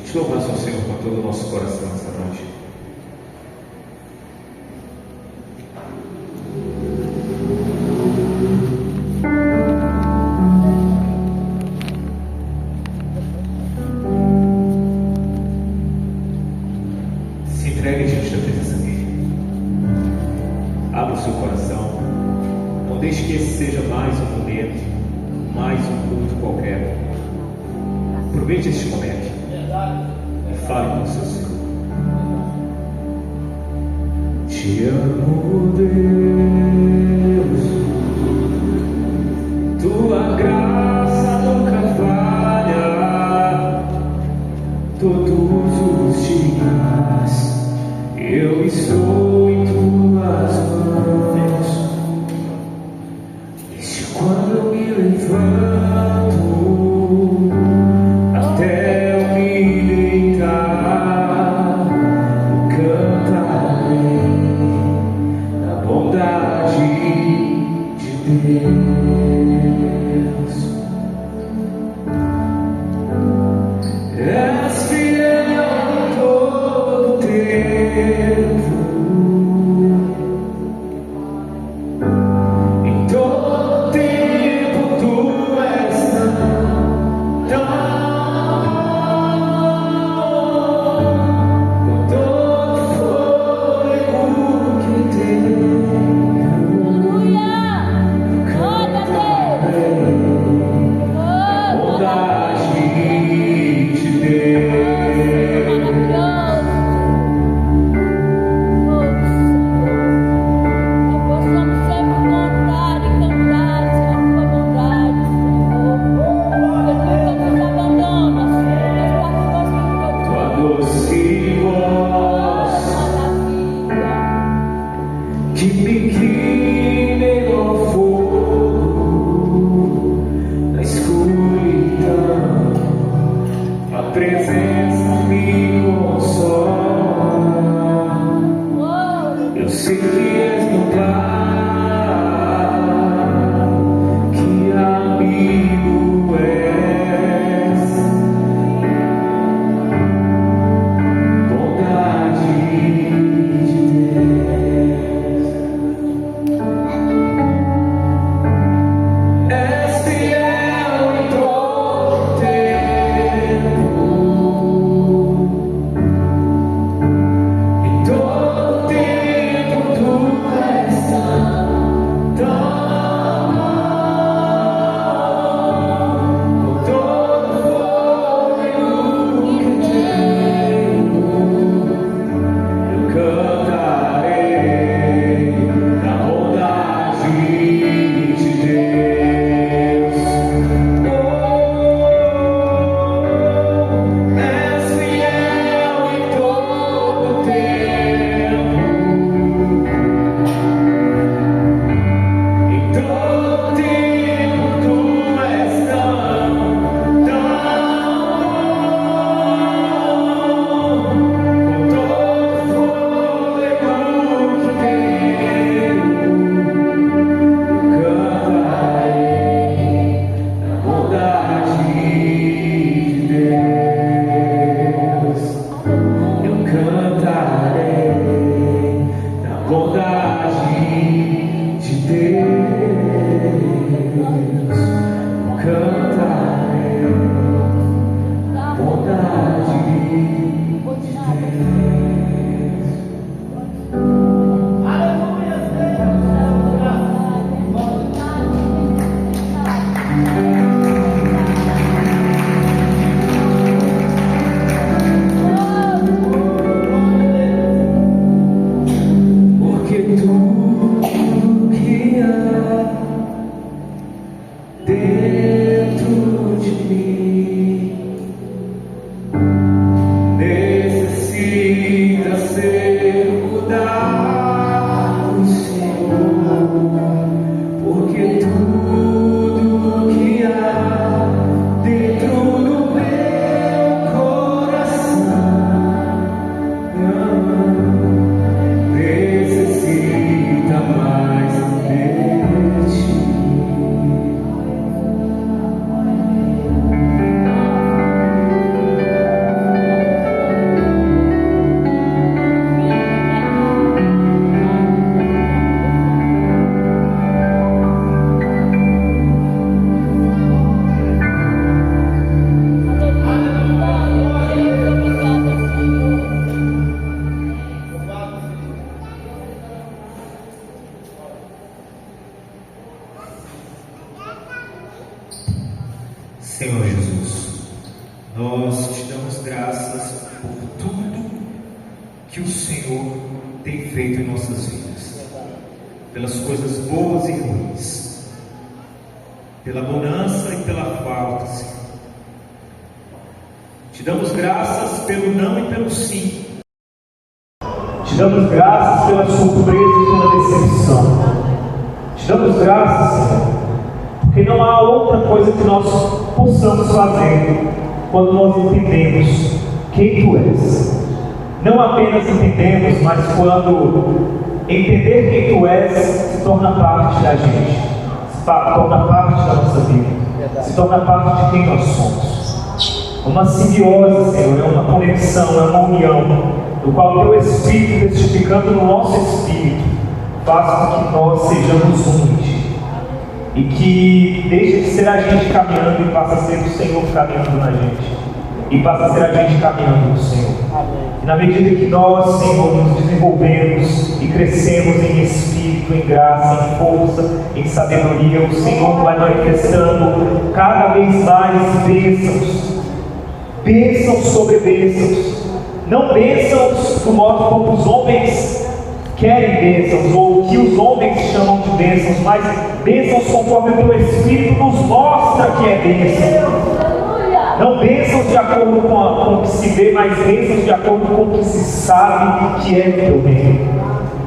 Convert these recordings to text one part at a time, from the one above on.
Te louvamos ao Senhor com todo o nosso coração esta noite. Se entregue diante da presença dele. Abra o seu coração. Não deixe que esse seja mais um momento, mais um culto qualquer. Aproveite este momento. Fale com o seu Senhor. Te amo, Deus. Tua graça nunca falha. Todos os dias eu estou em tuas mãos. Desde quando eu me levanto até eu me deitar, cantarei a bondade de Deus. És fiel em todo tempo, em todo tempo tu és tão com todo fôlego que tenho, cantarei a bondade de Deus. Tua doce voz que me guia ao fogo na escuridão, a presença me consola. Eu sei que és meu Pai, que amigo és, bondade de Deus. És fiel em todo tempo, em todo tempo tu Senhor Jesus, nós te damos graças por tudo que o Senhor tem feito em nossas vidas, pelas coisas boas e ruins, pela bonança e pela falta, Senhor. Te damos graças pelo não e pelo sim. Te damos graças pela surpresa e pela decepção. Te damos graças, Senhor, porque não há outra coisa que nós possamos fazer quando nós entendemos quem Tu és. Não apenas entendemos, mas quando entender quem Tu és se torna parte da gente, se torna parte da nossa vida, se torna parte de quem nós somos. Uma simbiose, Senhor, é uma conexão, é uma união, no qual Teu Espírito, testificando no nosso Espírito, faz com que nós sejamos únicos. E que deixe de ser a gente caminhando e passa a ser o Senhor caminhando na gente. E passa a ser a gente caminhando no Senhor. E na medida que nós, Senhor, nos desenvolvemos e crescemos em Espírito, em graça, em força, em sabedoria, o Senhor vai manifestando cada vez mais bênçãos. Bênçãos sobre bênçãos. Não bênçãos do modo como os homens querem bênçãos, ou que os homens chamam de bênçãos, mas bênçãos conforme o Teu Espírito nos mostra que é bênção. Não bênçãos de acordo com o que se vê, mas bênçãos de acordo com o que se sabe que é Teu reino.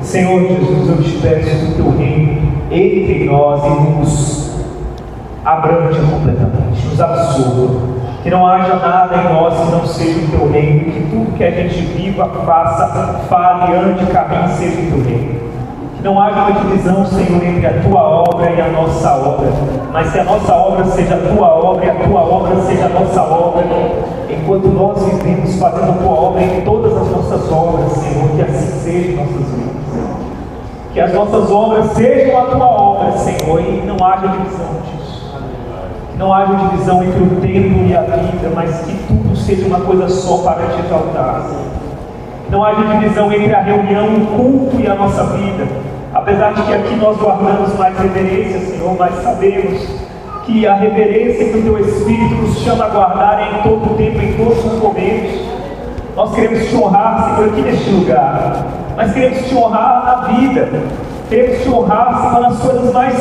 Senhor Jesus, eu te peço que o Teu reino entre nós e nos abranja completamente, nos absorva. Que não haja nada em nós que não seja o Teu reino, que tudo que a gente viva, faça, fale, ande, caminhe, seja o Teu reino. Que não haja uma divisão, Senhor, entre a Tua obra e a nossa obra, mas que a nossa obra seja a Tua obra e a Tua obra seja a nossa obra, enquanto nós vivemos fazendo a Tua obra em todas as nossas obras, Senhor, que assim seja em nossas vidas. Que as nossas obras sejam a Tua obra, Senhor, e não haja divisão disso. Não haja divisão entre o tempo e a vida, mas que tudo seja uma coisa só para Te exaltar. Não haja divisão entre a reunião, o culto e a nossa vida. Apesar de que aqui nós guardamos mais reverência, Senhor, mas sabemos que a reverência que o Teu Espírito nos chama a guardar é em todo o tempo, em todos os momentos. Nós queremos Te honrar, Senhor, aqui neste lugar, mas queremos Te honrar na vida. Queremos Te honrar, Senhor, nas coisas mais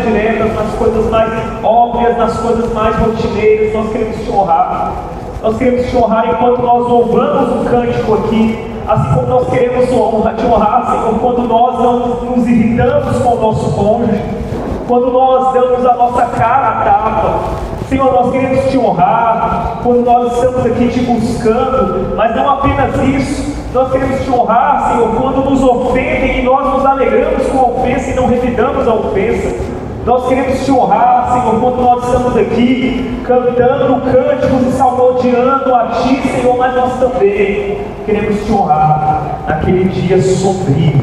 diretas, nas coisas mais óbvias, nas coisas mais rotineiras. Nós queremos Te honrar. Nós queremos Te honrar enquanto nós louvamos o cântico aqui, assim como nós queremos Te honrar, Senhor, quando nós não nos irritamos com o nosso cônjuge, quando nós damos a nossa cara a tapa. Senhor, nós queremos Te honrar quando nós estamos aqui Te buscando, mas não apenas isso. Nós queremos Te honrar, Senhor, quando nos ofendem e nós nos alegramos com a ofensa e não revidamos a ofensa. Nós queremos Te honrar, Senhor, quando nós estamos aqui cantando cânticos e salmodiando a Ti, Senhor, mas nós também queremos Te honrar naquele dia sombrio,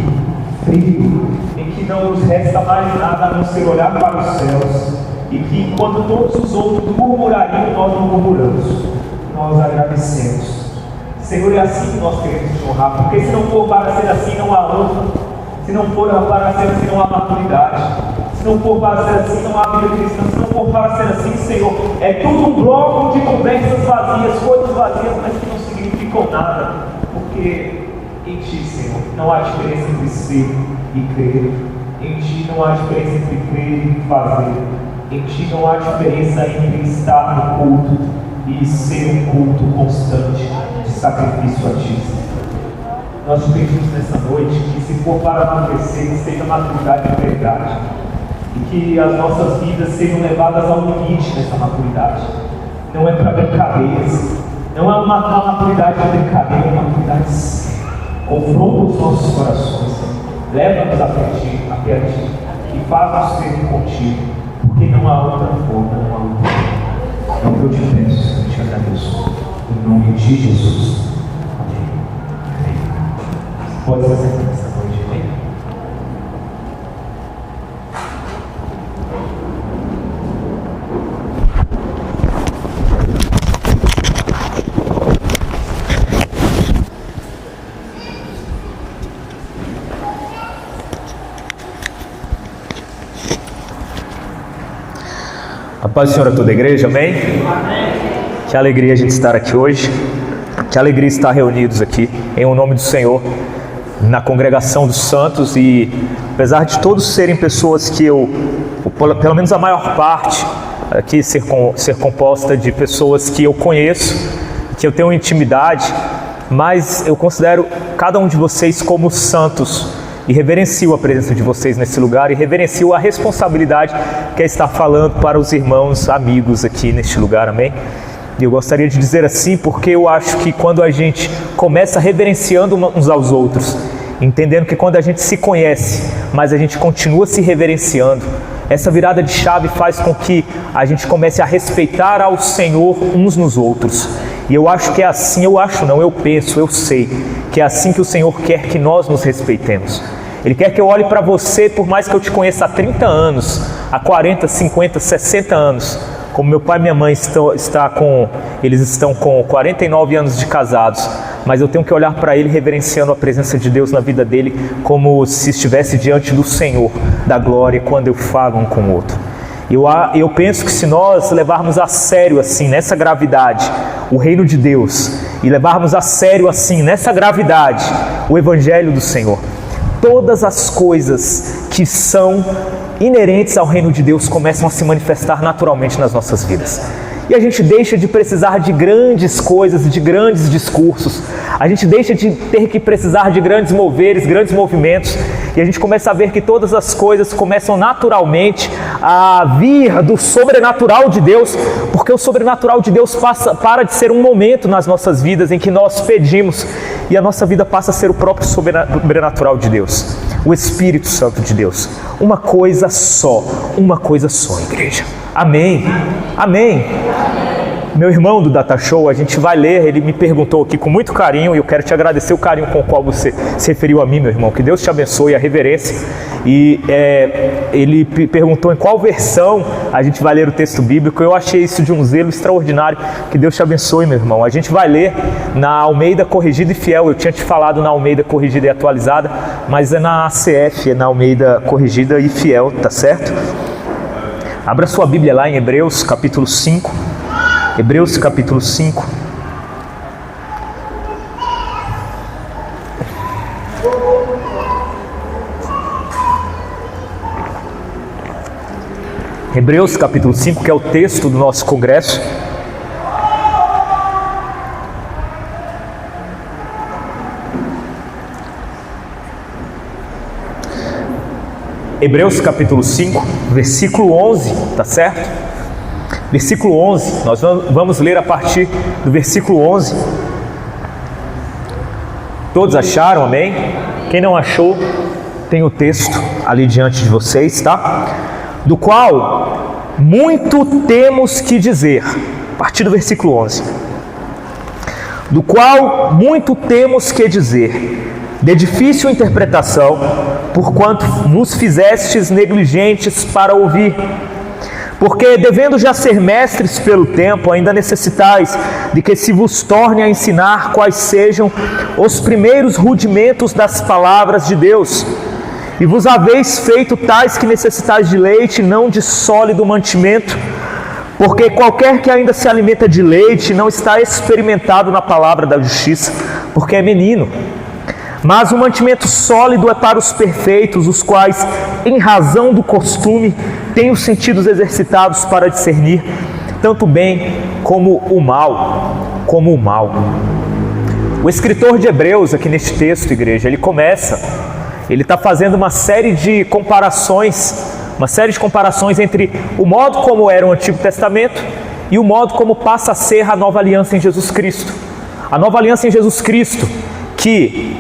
frio, em que não nos resta mais nada a não ser olhar para os céus, e que enquanto todos os outros murmurariam, nós não murmuramos, nós agradecemos. Senhor, é assim que nós queremos Te honrar, porque se não for para ser assim, não há honra. Se não for para ser assim, não há maturidade. Se não for para ser assim, não há vida cristã. Se não for para ser assim, Senhor, é tudo um bloco de conversas vazias, coisas vazias, mas que não significam nada. Porque em Ti, Senhor, não há diferença entre ser e crer. Em Ti não há diferença entre crer e fazer. Em Ti não há diferença entre estar no culto e ser um culto constante de sacrifício a Ti. Nós te pedimos nessa noite que, se for para amadurecer, que seja maturidade de verdade, e que as nossas vidas sejam levadas ao limite nessa maturidade. Não é para brincadeiras, não é uma maturidade de brincadeira, é uma maturidade séria. Confronta os nossos corações, leva-nos a Ti e faz-nos ser contigo, porque não há outra forma, não há outra forma. É o que eu te peço, eu te agradeço. Em nome de Jesus. Amém. Pode ser assim nessa noite, amém? A paz do Senhor a toda a igreja, amém? Que alegria a gente estar aqui hoje, que alegria estar reunidos aqui, em o nome do Senhor, na congregação dos santos. E apesar de todos serem pessoas que pelo menos a maior parte aqui ser composta de pessoas que eu conheço, que eu tenho intimidade, mas eu considero cada um de vocês como santos e reverencio a presença de vocês nesse lugar e reverencio a responsabilidade que é estar falando para os irmãos, amigos aqui neste lugar, amém? E eu gostaria de dizer assim porque eu acho que quando a gente começa reverenciando uns aos outros, entendendo que quando a gente se conhece, mas a gente continua se reverenciando, essa virada de chave faz com que a gente comece a respeitar ao Senhor uns nos outros. E eu acho que é assim, eu penso, eu sei que é assim que o Senhor quer que nós nos respeitemos. Ele quer que eu olhe para você, por mais que eu te conheça há 30 anos, há 40, 50, 60 anos, como meu pai e minha mãe estão com 49 anos de casados, mas eu tenho que olhar para ele reverenciando a presença de Deus na vida dele, como se estivesse diante do Senhor da glória, quando eu falo um com o outro. Eu penso que se nós levarmos a sério assim, nessa gravidade, o reino de Deus, e levarmos a sério assim, nessa gravidade, o evangelho do Senhor, todas as coisas que são inerentes ao reino de Deus começam a se manifestar naturalmente nas nossas vidas. E a gente deixa de precisar de grandes coisas, de grandes discursos. A gente deixa de ter que precisar de grandes moveres, grandes movimentos. E a gente começa a ver que todas as coisas começam naturalmente a vir do sobrenatural de Deus, porque o sobrenatural de Deus para de ser um momento nas nossas vidas em que nós pedimos e a nossa vida passa a ser o próprio sobrenatural de Deus, o Espírito Santo de Deus. Uma coisa só, igreja. Amém? Amém? Meu irmão do Data Show, a gente vai ler, ele me perguntou aqui com muito carinho, e eu quero te agradecer o carinho com o qual você se referiu a mim, meu irmão, que Deus te abençoe, a reverência. E ele perguntou em qual versão a gente vai ler o texto bíblico. Eu achei isso de um zelo extraordinário, que Deus te abençoe, meu irmão. A gente vai ler na Almeida Corrigida e Fiel. Eu tinha te falado na Almeida Corrigida e Atualizada, mas é na ACF, é na Almeida Corrigida e Fiel, tá certo? Abra sua Bíblia lá em Hebreus capítulo 5. Hebreus capítulo 5. Hebreus capítulo 5, que é o texto do nosso congresso. Hebreus capítulo 5, versículo 11, tá certo? Versículo 11, nós vamos ler a partir do versículo 11. Todos acharam, amém? Quem não achou, tem o texto ali diante de vocês, tá? Do qual muito temos que dizer, a partir do versículo 11. Do qual muito temos que dizer, de difícil interpretação, porquanto vos fizestes negligentes para ouvir. Porque, devendo já ser mestres pelo tempo, ainda necessitais de que se vos torne a ensinar quais sejam os primeiros rudimentos das palavras de Deus. E vos haveis feito tais que necessitais de leite, não de sólido mantimento. Porque qualquer que ainda se alimenta de leite não está experimentado na palavra da justiça, porque é menino. Mas o mantimento sólido é para os perfeitos, os quais, em razão do costume, têm os sentidos exercitados para discernir tanto o bem como o mal. O escritor de Hebreus, aqui neste texto, igreja, ele está fazendo uma série de comparações entre o modo como era o Antigo Testamento e o modo como passa a ser a nova aliança em Jesus Cristo. A nova aliança em Jesus Cristo, que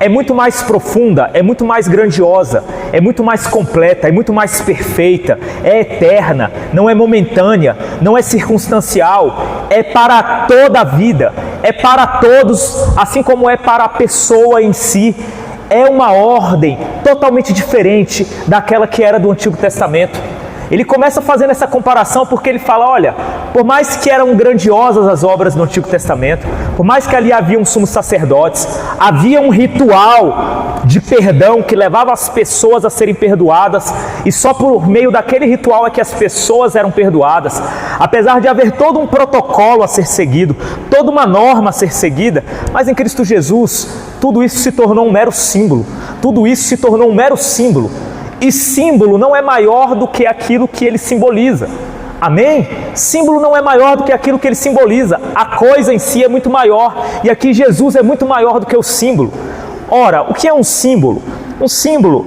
é muito mais profunda, é muito mais grandiosa, é muito mais completa, é muito mais perfeita, é eterna, não é momentânea, não é circunstancial, é para toda a vida, é para todos, assim como é para a pessoa em si. É uma ordem totalmente diferente daquela que era do Antigo Testamento. Ele começa fazendo essa comparação porque ele fala, olha, por mais que eram grandiosas as obras do Antigo Testamento, por mais que ali havia um sumos sacerdotes, havia um ritual de perdão que levava as pessoas a serem perdoadas, e só por meio daquele ritual é que as pessoas eram perdoadas. Apesar de haver todo um protocolo a ser seguido, toda uma norma a ser seguida, mas em Cristo Jesus, tudo isso se tornou um mero símbolo. Tudo isso se tornou um mero símbolo. E símbolo não é maior do que aquilo que ele simboliza. Amém? Símbolo não é maior do que aquilo que ele simboliza. A coisa em si é muito maior. E aqui Jesus é muito maior do que o símbolo. Ora, o que é um símbolo? Um símbolo,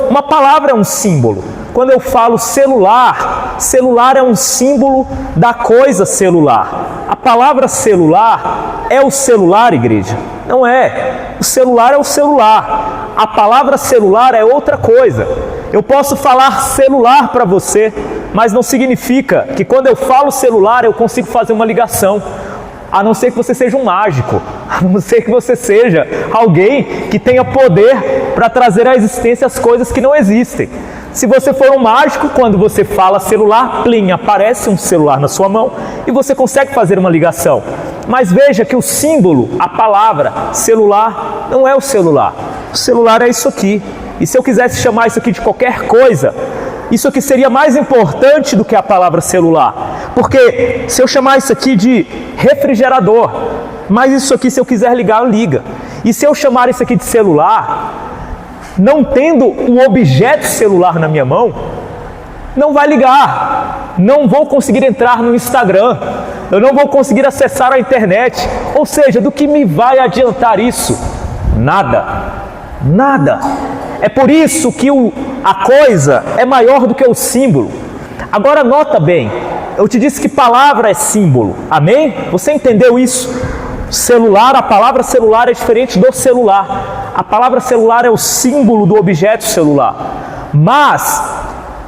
uma palavra é um símbolo. Quando eu falo celular, celular é um símbolo da coisa celular. A palavra celular é o celular, igreja? Não é. O celular é o celular. A palavra celular é outra coisa. Eu posso falar celular para você, mas não significa que quando eu falo celular eu consigo fazer uma ligação. A não ser que você seja um mágico, a não ser que você seja alguém que tenha poder para trazer à existência as coisas que não existem. Se você for um mágico, quando você fala celular, plim, aparece um celular na sua mão e você consegue fazer uma ligação. Mas veja que o símbolo, a palavra celular, não é o celular. O celular é isso aqui. E se eu quisesse chamar isso aqui de qualquer coisa, isso aqui seria mais importante do que a palavra celular. Porque se eu chamar isso aqui de refrigerador, mas isso aqui, se eu quiser ligar, liga. E se eu chamar isso aqui de celular, não tendo o objeto celular na minha mão, não vai ligar. Não vou conseguir entrar no Instagram. Eu não vou conseguir acessar a internet. Ou seja, do que me vai adiantar isso? Nada. Nada. É por isso que a coisa é maior do que o símbolo. Agora nota bem, eu te disse que palavra é símbolo, amém? Você entendeu isso? Celular, a palavra celular é diferente do celular. A palavra celular é o símbolo do objeto celular. Mas,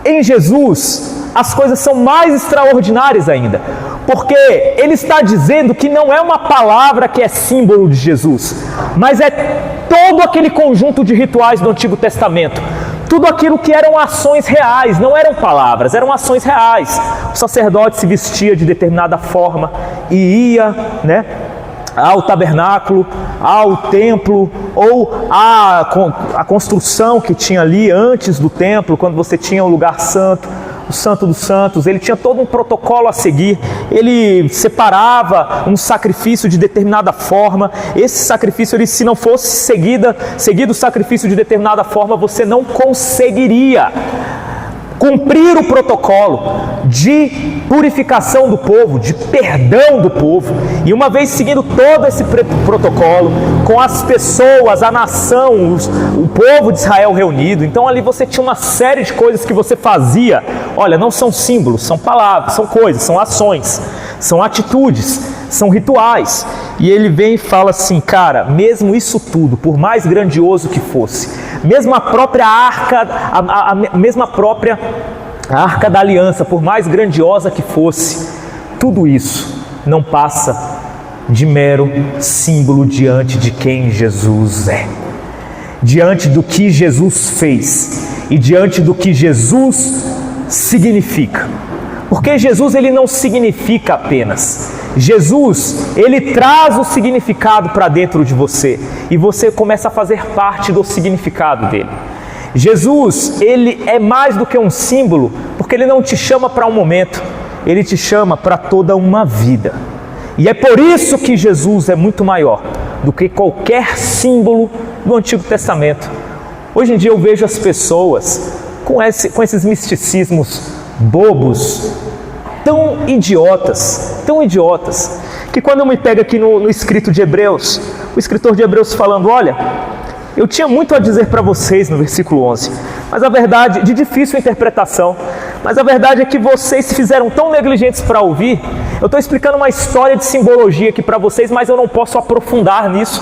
em Jesus, as coisas são mais extraordinárias ainda. Porque ele está dizendo que não é uma palavra que é símbolo de Jesus, mas é todo aquele conjunto de rituais do Antigo Testamento. Tudo aquilo que eram ações reais, não eram palavras, eram ações reais. O sacerdote se vestia de determinada forma e ia, ao tabernáculo, ao templo, ou a construção que tinha ali antes do templo, quando você tinha o lugar santo, o Santo dos Santos. Ele tinha todo um protocolo a seguir. Ele separava um sacrifício de determinada forma. Esse sacrifício, se não fosse seguido o sacrifício de determinada forma, você não conseguiria cumprir o protocolo de purificação do povo, de perdão do povo. E uma vez seguindo todo esse protocolo, com as pessoas, a nação, o povo de Israel reunido, então ali você tinha uma série de coisas que você fazia. Olha, não são símbolos, são palavras, são coisas, são ações, são atitudes, são rituais. E ele vem e fala assim, cara, mesmo isso tudo, por mais grandioso que fosse, mesmo a própria arca, a arca da aliança, por mais grandiosa que fosse, tudo isso não passa de mero símbolo diante de quem Jesus é, diante do que Jesus fez e diante do que Jesus significa. Porque Jesus, ele não significa apenas. Jesus, ele traz o significado para dentro de você e você começa a fazer parte do significado dele. Jesus, ele é mais do que um símbolo, porque ele não te chama para um momento, ele te chama para toda uma vida. E é por isso que Jesus é muito maior do que qualquer símbolo do Antigo Testamento. Hoje em dia eu vejo as pessoas com esses misticismos bobos, tão idiotas, que quando eu me pego aqui no escrito de Hebreus, o escritor de Hebreus falando, olha, eu tinha muito a dizer para vocês no versículo 11, mas a verdade, de difícil interpretação, mas a verdade é que vocês se fizeram tão negligentes para ouvir. Eu estou explicando uma história de simbologia aqui para vocês, mas eu não posso aprofundar nisso,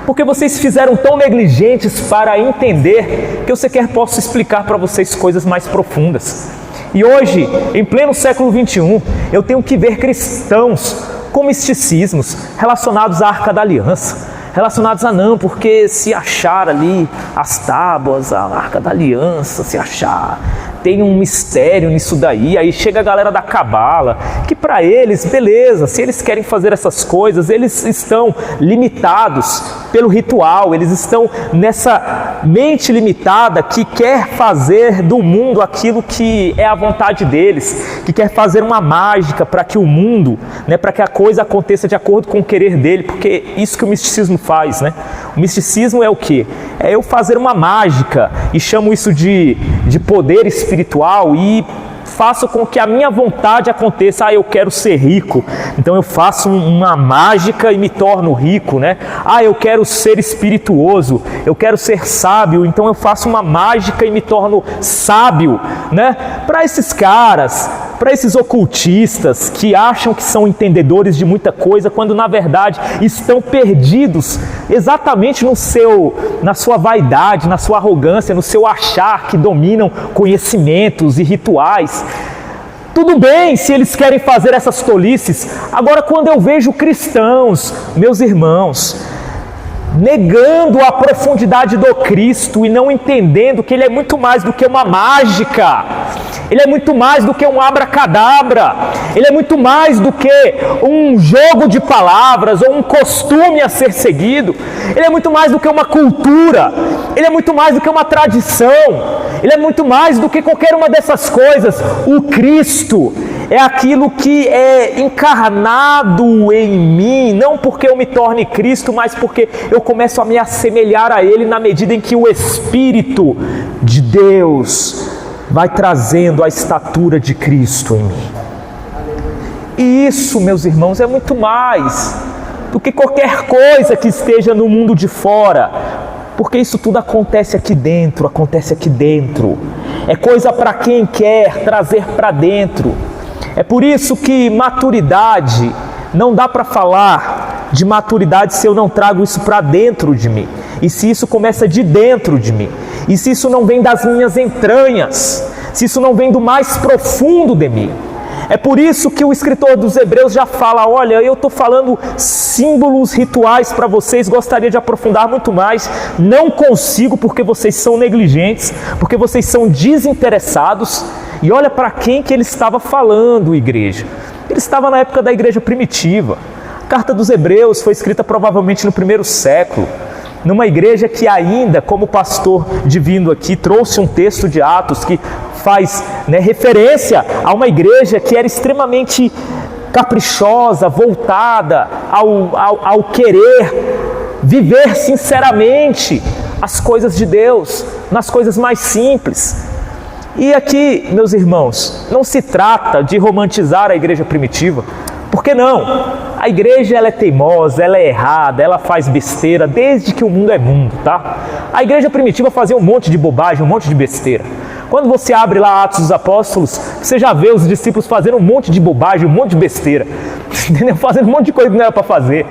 porque vocês se fizeram tão negligentes para entender, que eu sequer posso explicar para vocês coisas mais profundas. E hoje, em pleno século 21, eu tenho que ver cristãos com misticismos relacionados à Arca da Aliança, relacionados a não, porque se achar ali as tábuas, a Arca da Aliança, se achar, tem um mistério nisso daí. Aí chega a galera da cabala, que para eles, beleza, se eles querem fazer essas coisas, eles estão limitados pelo ritual, eles estão nessa mente limitada que quer fazer do mundo aquilo que é a vontade deles, que quer fazer uma mágica para que o mundo, né, para que a coisa aconteça de acordo com o querer dele, porque isso que o misticismo faz, né? O misticismo é o quê? É eu fazer uma mágica, e chamo isso de poder espiritual, e faço com que a minha vontade aconteça. Eu quero ser rico, então eu faço uma mágica e me torno rico, né? Eu quero ser espirituoso, eu quero ser sábio, então eu faço uma mágica e me torno sábio, né? Para esses caras, para esses ocultistas que acham que são entendedores de muita coisa, quando na verdade estão perdidos exatamente na sua vaidade, na sua arrogância, no seu achar que dominam conhecimentos e rituais. Tudo bem se eles querem fazer essas tolices. Agora, quando eu vejo cristãos, meus irmãos, negando a profundidade do Cristo e não entendendo que Ele é muito mais do que uma mágica, Ele é muito mais do que um abracadabra, Ele é muito mais do que um jogo de palavras ou um costume a ser seguido, Ele é muito mais do que uma cultura, Ele é muito mais do que uma tradição, Ele é muito mais do que qualquer uma dessas coisas. O Cristo é aquilo que é encarnado em mim, não porque eu me torne Cristo, mas porque eu começo a me assemelhar a Ele na medida em que o Espírito de Deus vai trazendo a estatura de Cristo em mim. E isso, meus irmãos, é muito mais do que qualquer coisa que esteja no mundo de fora, porque isso tudo acontece aqui dentro, É coisa para quem quer trazer para dentro. É por isso que maturidade, não dá para falar de maturidade se eu não trago isso para dentro de mim. E se isso começa de dentro de mim. E se isso não vem das minhas entranhas. Se isso não vem do mais profundo de mim. É por isso que o escritor dos Hebreus já fala: olha, eu estou falando símbolos rituais para vocês, gostaria de aprofundar muito mais, não consigo porque vocês são negligentes, porque vocês são desinteressados. E olha para quem que ele estava falando, igreja. Ele estava na época da igreja primitiva. A carta dos Hebreus foi escrita provavelmente no 1º século, numa igreja que ainda, como o pastor divino aqui, trouxe um texto de Atos que faz, né, referência a uma igreja que era extremamente caprichosa, voltada ao querer viver sinceramente as coisas de Deus, nas coisas mais simples. E aqui, meus irmãos, não se trata de romantizar a igreja primitiva, porque não? A igreja ela é teimosa, ela é errada, ela faz besteira desde que o mundo é mundo, tá? A igreja primitiva fazia um monte de bobagem, um monte de besteira. Quando você abre lá Atos dos Apóstolos, você já vê os discípulos fazendo um monte de bobagem, um monte de besteira, entendeu? Fazendo um monte de coisa que não era para fazer.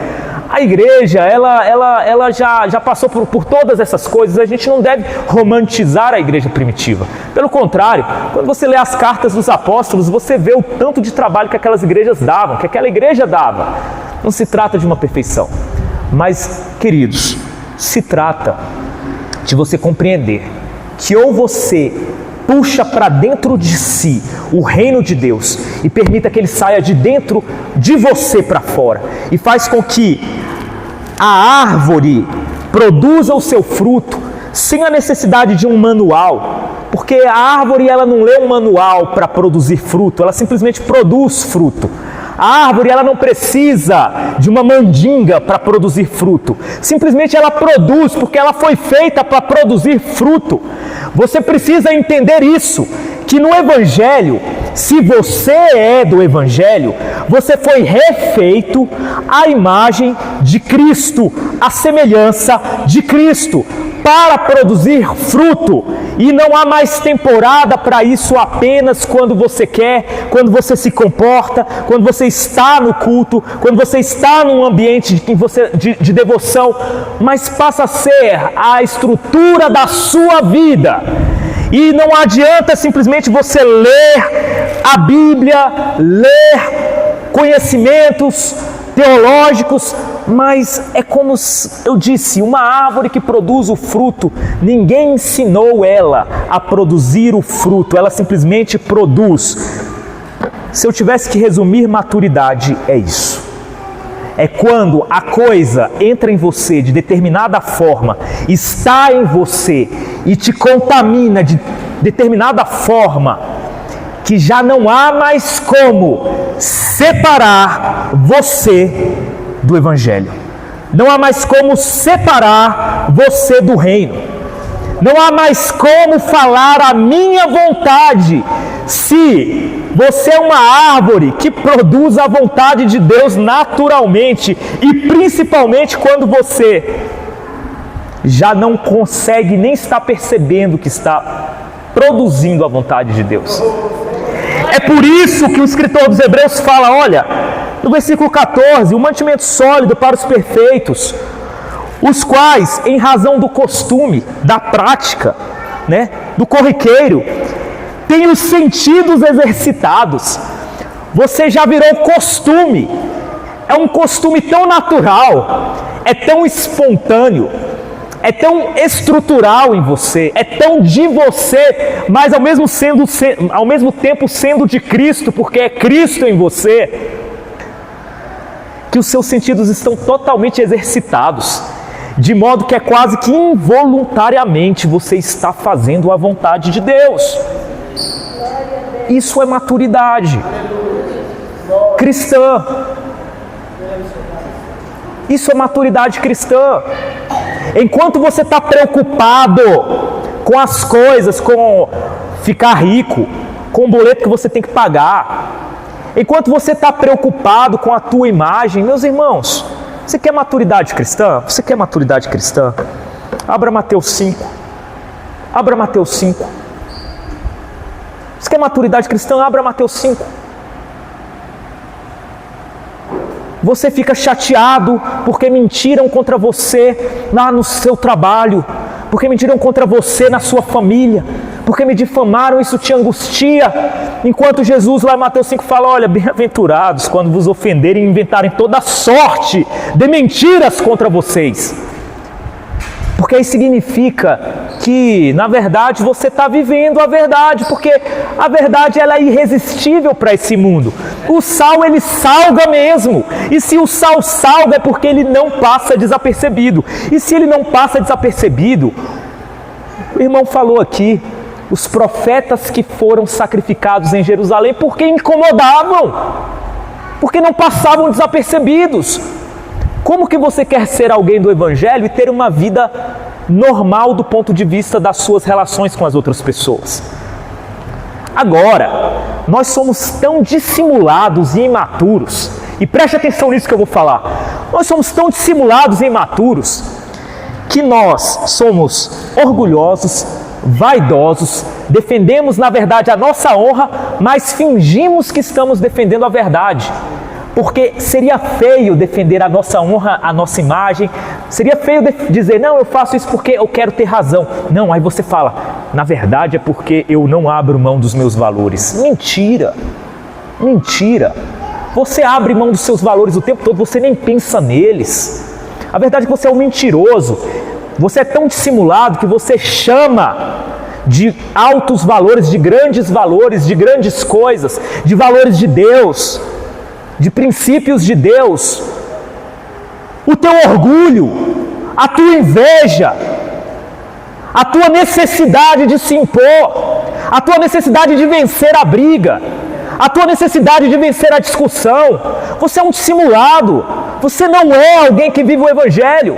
A igreja, ela já passou por todas essas coisas. A gente não deve romantizar a igreja primitiva. Pelo contrário, quando você lê as cartas dos apóstolos, você vê o tanto de trabalho que aquelas igrejas davam, que aquela igreja dava. Não se trata de uma perfeição, mas, queridos, se trata de você compreender que ou você puxa para dentro de si o reino de Deus e permita que ele saia de dentro de você para fora e faz com que a árvore produza o seu fruto sem a necessidade de um manual, porque a árvore ela não lê um manual para produzir fruto, ela simplesmente produz fruto. A árvore ela não precisa de uma mandinga para produzir fruto. Simplesmente ela produz porque ela foi feita para produzir fruto. Você precisa entender isso, que no Evangelho, se você é do Evangelho, você foi refeito à imagem de Cristo, à semelhança de Cristo, para produzir fruto. E não há mais temporada para isso apenas quando você quer, quando você se comporta, quando você está no culto, quando você está num ambiente de devoção, mas passa a ser a estrutura da sua vida. E não adianta simplesmente você ler a Bíblia, ler conhecimentos, teológicos, mas é como eu disse, uma árvore que produz o fruto, ninguém ensinou ela a produzir o fruto, ela simplesmente produz. Se eu tivesse que resumir maturidade, é isso. É quando a coisa entra em você de determinada forma, está em você e te contamina de determinada forma, que já não há mais como separar você do Evangelho. Não há mais como separar você do reino. Não há mais como falar a minha vontade se você é uma árvore que produz a vontade de Deus naturalmente e principalmente quando você já não consegue nem estar percebendo que está produzindo a vontade de Deus. É por isso que o escritor dos Hebreus fala, olha, no versículo 14, o mantimento sólido para os perfeitos, os quais, em razão do costume, da prática, do corriqueiro, têm os sentidos exercitados. Você já virou costume. É um costume tão natural, é tão espontâneo, é tão estrutural em você, é tão de você, mas ao mesmo tempo sendo de Cristo, porque é Cristo em você, que os seus sentidos estão totalmente exercitados, de modo que é quase que involuntariamente você está fazendo a vontade de Deus. Isso é maturidade cristã. Isso é maturidade cristã. Enquanto você está preocupado com as coisas, com ficar rico, com o boleto que você tem que pagar, enquanto você está preocupado com a tua imagem, meus irmãos, você quer maturidade cristã? Você quer maturidade cristã? Abra Mateus 5. Abra Mateus 5. Você quer maturidade cristã? Abra Mateus 5. Você fica chateado porque mentiram contra você lá no seu trabalho, porque mentiram contra você na sua família, porque me difamaram, isso te angustia. Enquanto Jesus lá em Mateus 5 fala, olha, bem-aventurados quando vos ofenderem e inventarem toda sorte de mentiras contra vocês. Porque aí significa que, na verdade, você está vivendo a verdade, porque a verdade ela é irresistível para esse mundo. O sal, ele salga mesmo. E se o sal salga é porque ele não passa desapercebido. E se ele não passa desapercebido, o irmão falou aqui, os profetas que foram sacrificados em Jerusalém, porque incomodavam, porque não passavam desapercebidos. Como que você quer ser alguém do Evangelho e ter uma vida normal do ponto de vista das suas relações com as outras pessoas? Agora, nós somos tão dissimulados e imaturos, e preste atenção nisso que eu vou falar, nós somos tão dissimulados e imaturos, que nós somos orgulhosos, vaidosos, defendemos na verdade a nossa honra, mas fingimos que estamos defendendo a verdade. Porque seria feio defender a nossa honra, a nossa imagem, seria feio dizer, não, eu faço isso porque eu quero ter razão. Não, aí você fala, na verdade é porque eu não abro mão dos meus valores. Mentira, mentira. Você abre mão dos seus valores o tempo todo, você nem pensa neles. A verdade é que você é um mentiroso, você é tão dissimulado que você chama de altos valores, de grandes coisas, de valores de Deus, de princípios de Deus, o teu orgulho, a tua inveja, a tua necessidade de se impor, a tua necessidade de vencer a briga, a tua necessidade de vencer a discussão. Você é um dissimulado, você não é alguém que vive o Evangelho.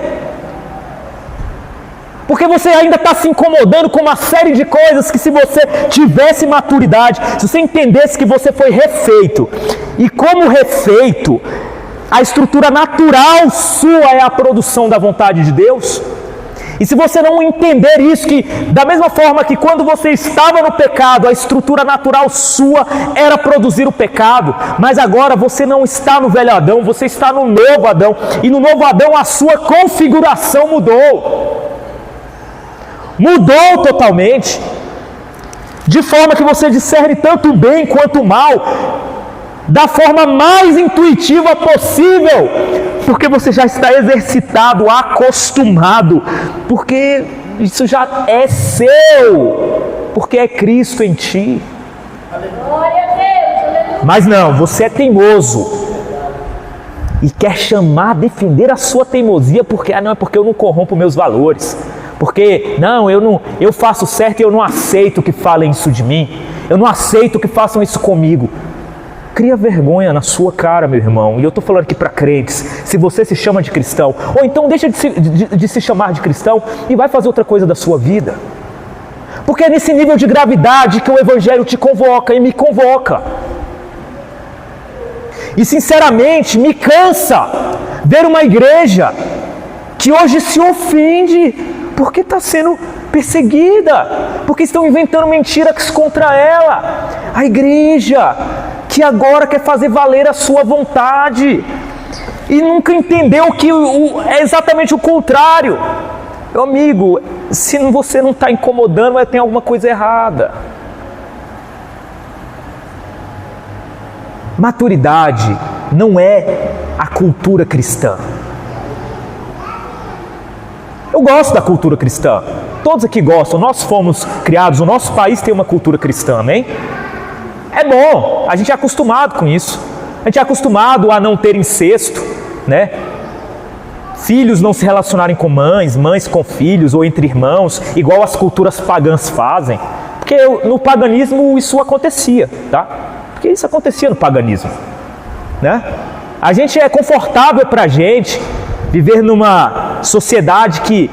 Porque você ainda está se incomodando com uma série de coisas que, se você tivesse maturidade, se você entendesse que você foi refeito, e como refeito, a estrutura natural sua é a produção da vontade de Deus. E se você não entender isso, que da mesma forma que quando você estava no pecado, a estrutura natural sua era produzir o pecado, mas agora você não está no velho Adão, você está no novo Adão, e no novo Adão a sua configuração mudou. Mudou totalmente, de forma que você discerne tanto o bem quanto o mal, da forma mais intuitiva possível, porque você já está exercitado, acostumado, porque isso já é seu, porque é Cristo em ti. Mas não, você é teimoso e quer chamar, defender a sua teimosia, porque não é porque eu não corrompo meus valores, porque não, eu faço certo e eu não aceito que falem isso de mim, eu não aceito que façam isso comigo. Cria vergonha na sua cara, meu irmão. E eu estou falando aqui para crentes. Se você se chama de cristão, ou então deixa de se chamar de cristão e vai fazer outra coisa da sua vida. Porque é nesse nível de gravidade que o Evangelho te convoca e me convoca. E sinceramente me cansa ver uma igreja que hoje se ofende porque está sendo perseguida, porque estão inventando mentiras contra ela. A igreja que agora quer fazer valer a sua vontade e nunca entendeu que é exatamente o contrário. Meu amigo, se você não está incomodando, tem alguma coisa errada. Maturidade não é a cultura cristã. Eu gosto da cultura cristã. Todos aqui gostam. Nós fomos criados, o nosso país tem uma cultura cristã, amém? É bom, a gente é acostumado com isso. A gente é acostumado a não ter incesto, né? Filhos não se relacionarem com mães, mães com filhos ou entre irmãos, igual as culturas pagãs fazem. Porque no paganismo isso acontecia, tá? Porque isso acontecia no paganismo, né? A gente é confortável pra gente viver numa sociedade que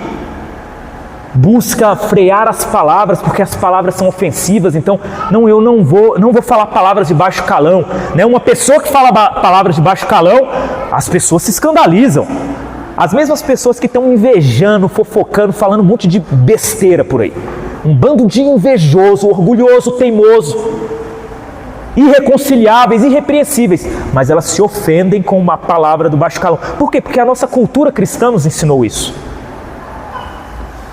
busca frear as palavras, porque as palavras são ofensivas. Então, eu não vou falar palavras de baixo calão, né? Uma pessoa que fala palavras de baixo calão, as pessoas se escandalizam. As mesmas pessoas que estão invejando, fofocando, falando um monte de besteira por aí. Um bando de invejoso, orgulhoso, teimoso, irreconciliáveis, irrepreensíveis, mas elas se ofendem com uma palavra do baixo calão. Por quê? Porque a nossa cultura cristã nos ensinou isso.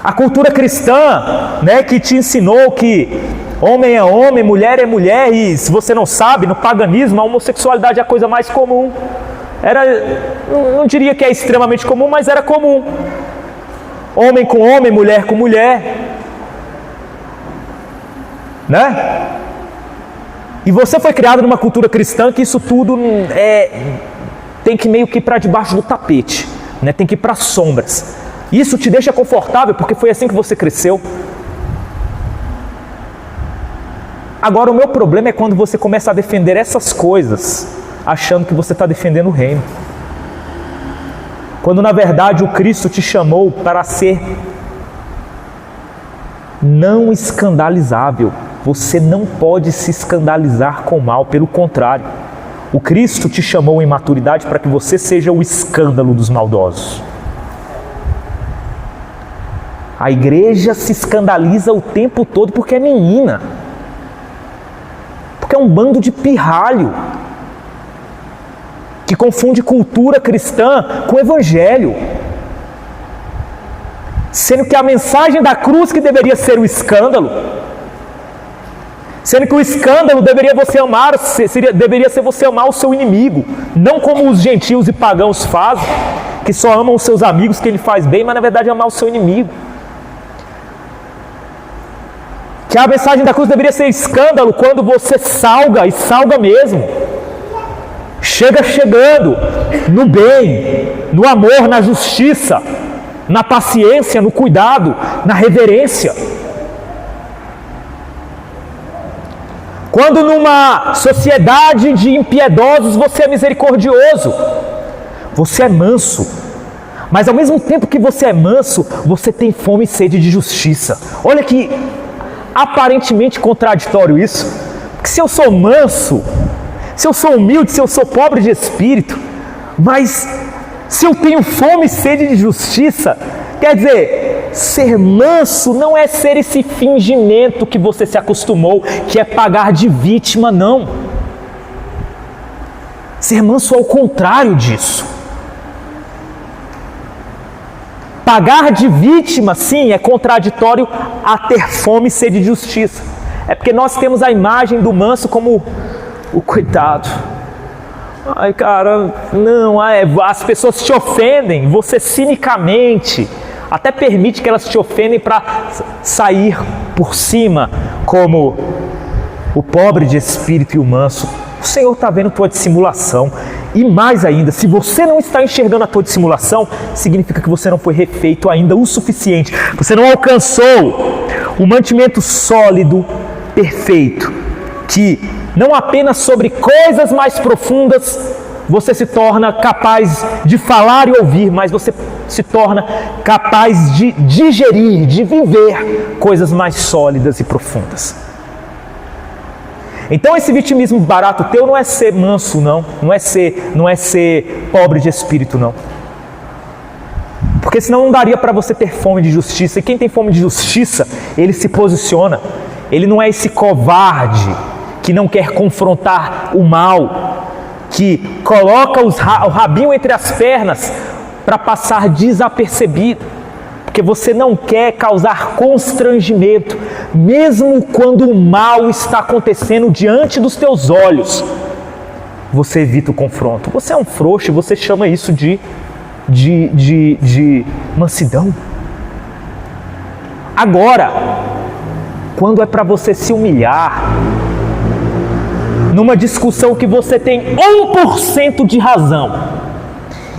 A cultura cristã, né, que te ensinou que homem é homem, mulher é mulher, e se você não sabe, no paganismo a homossexualidade é a coisa mais comum. Não diria que é extremamente comum, mas era comum. Homem com homem, mulher com mulher, né? E você foi criado numa cultura cristã que isso tudo tem que meio que ir para debaixo do tapete, né? Tem que ir para as sombras. Isso te deixa confortável porque foi assim que você cresceu. Agora o meu problema é quando você começa a defender essas coisas achando que você está defendendo o reino, quando na verdade o Cristo te chamou para ser não escandalizável. Você não pode se escandalizar com o mal, pelo contrário, o Cristo te chamou em maturidade para que você seja o escândalo dos maldosos. A igreja se escandaliza o tempo todo porque é menina, porque é um bando de pirralho que confunde cultura cristã com evangelho, sendo que a mensagem da cruz que deveria ser o escândalo, sendo que o escândalo deveria ser você amar o seu inimigo, não como os gentios e pagãos fazem, que só amam os seus amigos que ele faz bem, mas na verdade é amar o seu inimigo. Que a mensagem da cruz deveria ser escândalo quando você salga, e salga mesmo. Chegando no bem, no amor, na justiça, na paciência, no cuidado, na reverência. Quando numa sociedade de impiedosos você é misericordioso, você é manso, mas ao mesmo tempo que você é manso, você tem fome e sede de justiça. Olha que aparentemente contraditório isso, porque se eu sou manso, se eu sou humilde, se eu sou pobre de espírito, mas se eu tenho fome e sede de justiça, quer dizer, ser manso não é ser esse fingimento que você se acostumou, que é pagar de vítima, não. Ser manso é o contrário disso. Pagar de vítima, sim, é contraditório a ter fome e sede de justiça. É porque nós temos a imagem do manso como o coitado. Ai, cara, não, as pessoas te ofendem, você cinicamente até permite que elas te ofendem para sair por cima, como o pobre de espírito e o manso. O Senhor está vendo tua dissimulação. E mais ainda, se você não está enxergando a tua dissimulação, significa que você não foi refeito ainda o suficiente. Você não alcançou o mantimento sólido, perfeito, que não apenas sobre coisas mais profundas você se torna capaz de falar e ouvir, mas você se torna capaz de digerir, de viver coisas mais sólidas e profundas. Então esse vitimismo barato teu não é ser manso, não é ser pobre de espírito, não. Porque senão não daria para você ter fome de justiça. E quem tem fome de justiça, ele se posiciona. Ele não é esse covarde que não quer confrontar o mal, que coloca o rabinho entre as pernas para passar desapercebido. Porque você não quer causar constrangimento, mesmo quando o mal está acontecendo diante dos teus olhos. Você evita o confronto. Você é um frouxo, você chama isso de mansidão. Agora, quando é para você se humilhar, numa discussão que você tem 1% de razão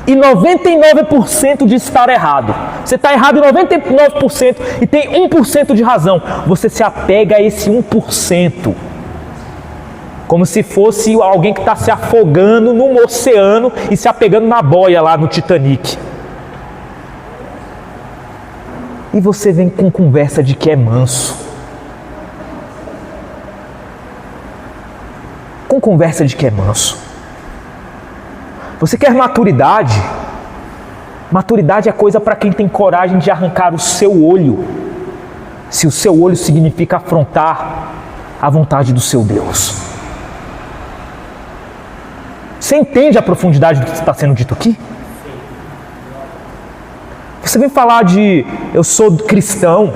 e 99% de estar errado. Você está errado em 99% e tem 1% de razão. Você se apega a esse 1%. Como se fosse alguém que está se afogando num oceano e se apegando na boia lá no Titanic. E você vem com conversa de que é manso. Com conversa de que é manso. Você quer maturidade? Maturidade é coisa para quem tem coragem de arrancar o seu olho, se o seu olho significa afrontar a vontade do seu Deus. Você entende a profundidade do que está sendo dito aqui? Você vem falar de eu sou cristão,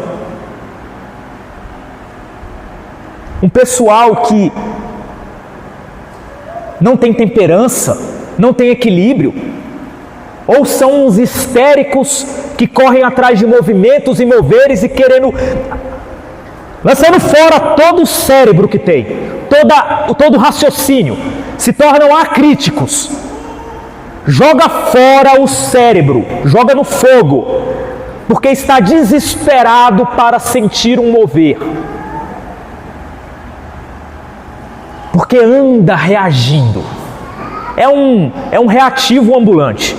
um pessoal que não tem temperança, não tem equilíbrio, ou são uns histéricos que correm atrás de movimentos e moveres e querendo, lançando fora todo o cérebro que tem, todo o raciocínio, se tornam acríticos. Joga fora o cérebro, joga no fogo, porque está desesperado para sentir um mover. Porque anda reagindo. É um reativo ambulante.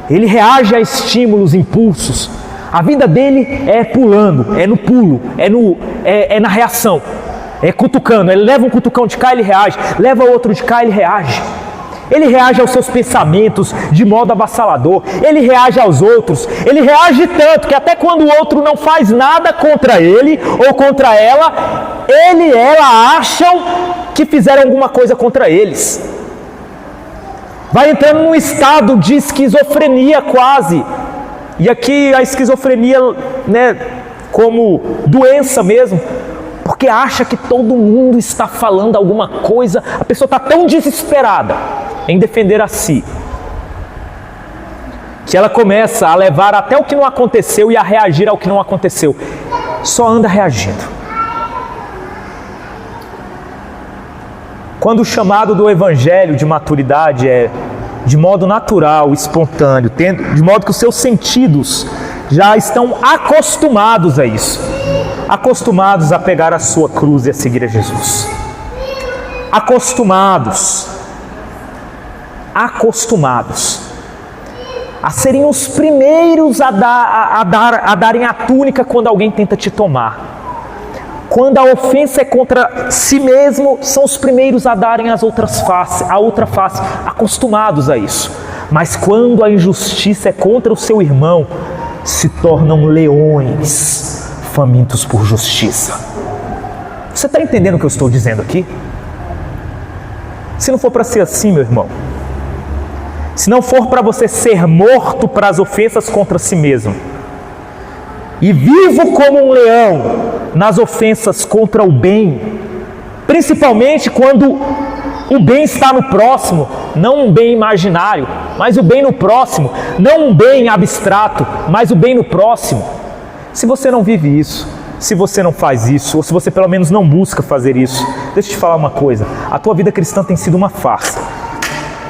Ele reage a estímulos, impulsos. A vida dele é pulando, é no pulo, é na reação. É cutucando. Ele leva um cutucão de cá, ele reage. Leva outro de cá, ele reage. Ele reage aos seus pensamentos de modo avassalador. Ele reage aos outros. Ele reage tanto que até quando o outro não faz nada contra ele ou contra ela, ele e ela acham que fizeram alguma coisa contra eles. Vai entrando num estado de esquizofrenia quase. E aqui a esquizofrenia, como doença mesmo, porque acha que todo mundo está falando alguma coisa, a pessoa está tão desesperada em defender a si, que ela começa a levar até o que não aconteceu e a reagir ao que não aconteceu. Só anda reagindo. Quando o chamado do evangelho de maturidade é de modo natural, espontâneo, de modo que os seus sentidos já estão acostumados a isso, acostumados a pegar a sua cruz e a seguir a Jesus, acostumados a serem os primeiros a darem a túnica quando alguém tenta te tomar. Quando a ofensa é contra si mesmo, são os primeiros a darem a outra face, acostumados a isso. Mas quando a injustiça é contra o seu irmão, se tornam leões famintos por justiça. Você está entendendo o que eu estou dizendo aqui? Se não for para ser assim, meu irmão, se não for para você ser morto para as ofensas contra si mesmo, e vivo como um leão nas ofensas contra o bem, principalmente quando O bem está no próximo, não um bem imaginário, mas o bem no próximo, não um bem abstrato, mas o bem no próximo. Se você não vive isso, se você não faz isso, ou se você pelo menos não busca fazer isso, deixa eu te falar uma coisa, a tua vida cristã tem sido uma farsa.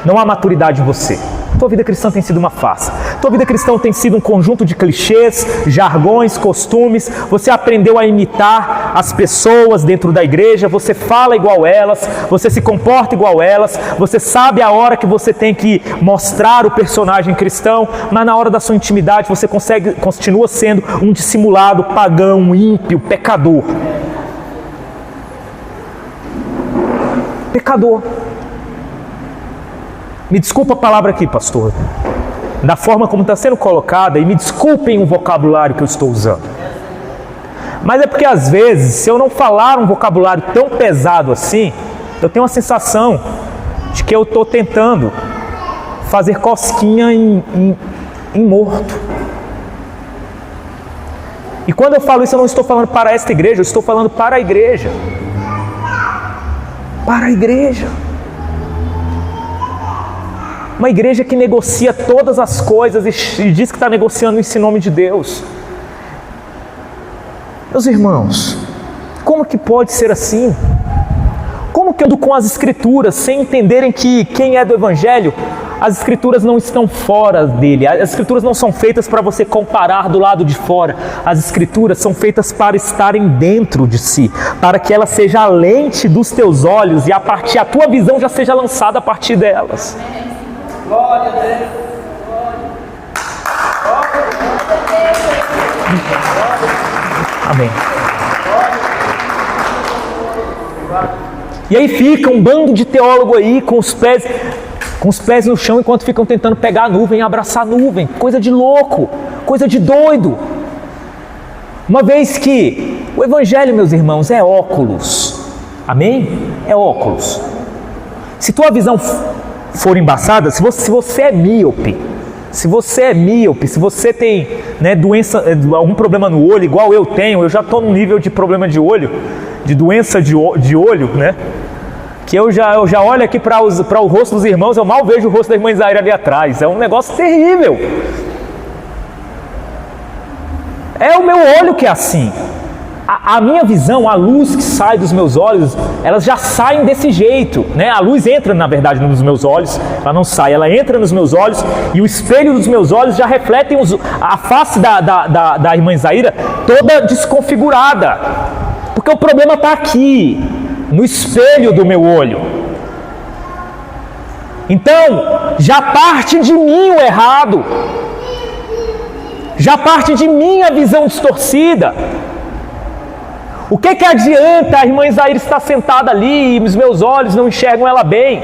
Não há maturidade em você. Tua vida cristã tem sido uma farsa. Tua vida cristã tem sido um conjunto de clichês, jargões, costumes. Você aprendeu a imitar as pessoas dentro da igreja. Você fala igual elas. Você se comporta igual elas. Você sabe a hora que você tem que mostrar o personagem cristão. Mas na hora da sua intimidade você continua sendo um dissimulado, pagão, ímpio, pecador. Pecador. Me desculpa a palavra aqui, pastor, da forma como está sendo colocada, e me desculpem o vocabulário que eu estou usando. Mas é porque às vezes, se eu não falar um vocabulário tão pesado assim, eu tenho uma sensação de que eu estou tentando fazer cosquinha em morto. E quando eu falo isso, eu não estou falando para esta igreja, eu estou falando para a igreja. Para a igreja. Uma igreja que negocia todas as coisas e diz que está negociando isso em nome de Deus. Meus irmãos, como que pode ser assim? Como que eu ando com as escrituras sem entenderem que quem é do evangelho, as escrituras não estão fora dele. As escrituras não são feitas para você comparar do lado de fora. As escrituras são feitas para estarem dentro de si, para que ela seja a lente dos teus olhos e a tua visão já seja lançada a partir delas. Glória a Deus. Amém. E aí fica um bando de teólogo aí com os pés no chão enquanto ficam tentando pegar a nuvem e abraçar a nuvem. Coisa de louco, coisa de doido. Uma vez que o evangelho, meus irmãos, é óculos. Amém? É óculos. Se tua visão for embaçada, se você é míope, se você tem doença, algum problema no olho, igual eu tenho, eu já estou num nível de problema de olho, de doença de olho, né? Que eu já olho aqui para o rosto dos irmãos, eu mal vejo o rosto da irmã Isaíra ali atrás, é um negócio terrível. É o meu olho que é assim. A minha visão, a luz que sai dos meus olhos, elas já saem desse jeito, né? A luz entra, na verdade, nos meus olhos, ela não sai, ela entra nos meus olhos e o espelho dos meus olhos já refletem a face da irmã Isaíra toda desconfigurada, porque o problema está aqui, no espelho do meu olho. Então, já parte de mim o errado, já parte de mim a visão distorcida. O que adianta a irmã Isaíra estar sentada ali e os meus olhos não enxergam ela bem?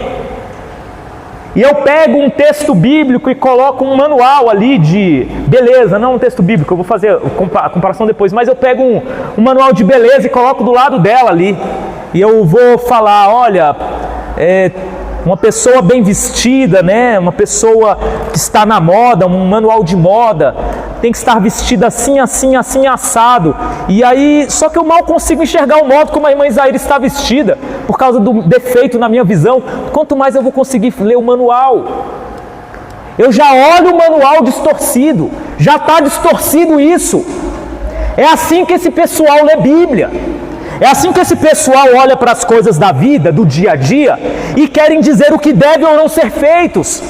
E eu pego um texto bíblico e coloco um manual ali de beleza, não um texto bíblico, eu vou fazer a comparação depois, mas eu pego um manual de beleza e coloco do lado dela ali. E eu vou falar, olha, uma pessoa bem vestida, né? Uma pessoa que está na moda, um manual de moda, tem que estar vestida assim, assim, assim, assado. E aí, só que eu mal consigo enxergar o modo como a irmã Isaíra está vestida, por causa do defeito na minha visão. Quanto mais eu vou conseguir ler o manual? Eu já olho o manual distorcido, já está distorcido isso. É assim que esse pessoal lê Bíblia. É assim que esse pessoal olha para as coisas da vida, do dia a dia, e querem dizer o que devem ou não ser feitos.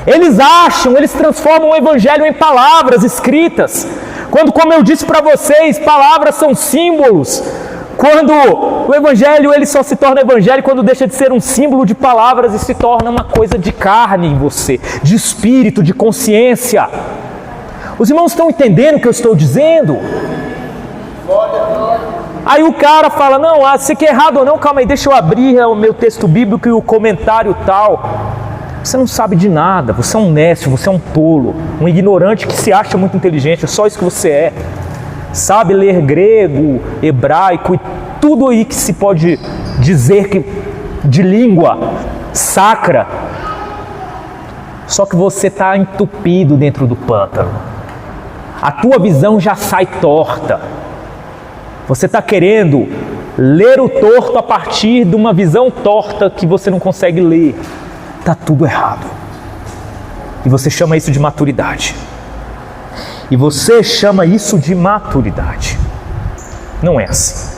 Eles transformam o evangelho em palavras escritas, quando, como eu disse para vocês, palavras são símbolos. Quando o evangelho ele só se torna evangelho quando deixa de ser um símbolo de palavras e se torna uma coisa de carne em você, de espírito, de consciência. Os irmãos estão entendendo o que eu estou dizendo? Aí o cara fala, não, você quer errado ou não, calma aí, deixa eu abrir o meu texto bíblico e o comentário tal. Você não sabe de nada, você é um nécio, você é um tolo, um ignorante que se acha muito inteligente, é só isso que você é. Sabe ler grego, hebraico e tudo aí que se pode dizer de língua sacra. Só que você está entupido dentro do pântano. A tua visão já sai torta. Você está querendo ler o torto a partir de uma visão torta que você não consegue ler. Está tudo errado. E você chama isso de maturidade. E você chama isso de maturidade. Não é assim.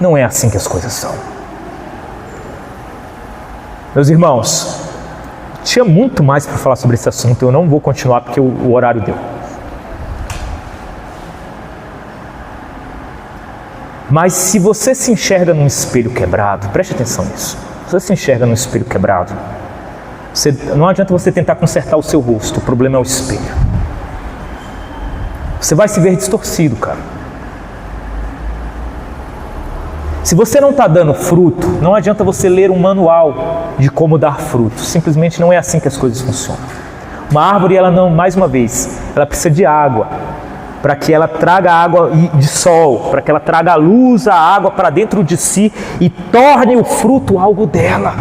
Não é assim que as coisas são. Meus irmãos, tinha muito mais para falar sobre esse assunto. Eu não vou continuar porque o horário deu. Mas se você se enxerga num espelho quebrado, preste atenção nisso. Se você se enxerga num espelho quebrado, não adianta você tentar consertar o seu rosto. O problema é o espelho. Você vai se ver distorcido, cara. Se você não está dando fruto, não adianta você ler um manual de como dar fruto. Simplesmente não é assim que as coisas funcionam. Uma árvore, ela não, mais uma vez, ela precisa de água, para que ela traga água de sol, para que ela traga a luz, a água para dentro de si e torne o fruto algo dela.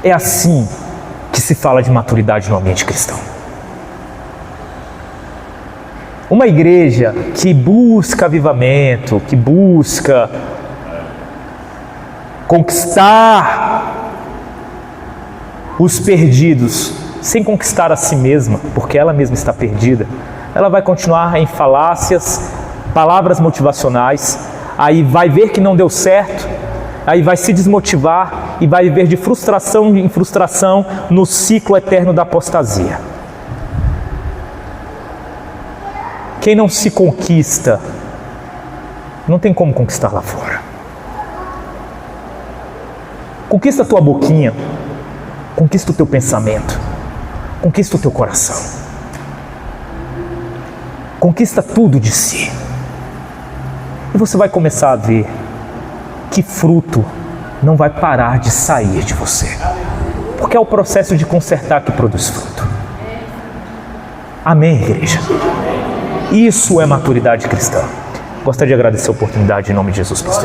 É assim que se fala de maturidade no ambiente cristão. Uma igreja que busca avivamento, que busca conquistar os perdidos, sem conquistar a si mesma, porque ela mesma está perdida, ela vai continuar em falácias, palavras motivacionais, aí vai ver que não deu certo, aí vai se desmotivar e vai viver de frustração em frustração no ciclo eterno da apostasia. Quem não se conquista, não tem como conquistar lá fora. Conquista a tua boquinha, conquista o teu pensamento, conquista o teu coração. Conquista tudo de si. E você vai começar a ver que fruto não vai parar de sair de você. Porque é o processo de consertar que produz fruto. Amém, igreja? Isso é maturidade cristã. Gostaria de agradecer a oportunidade em nome de Jesus Cristo.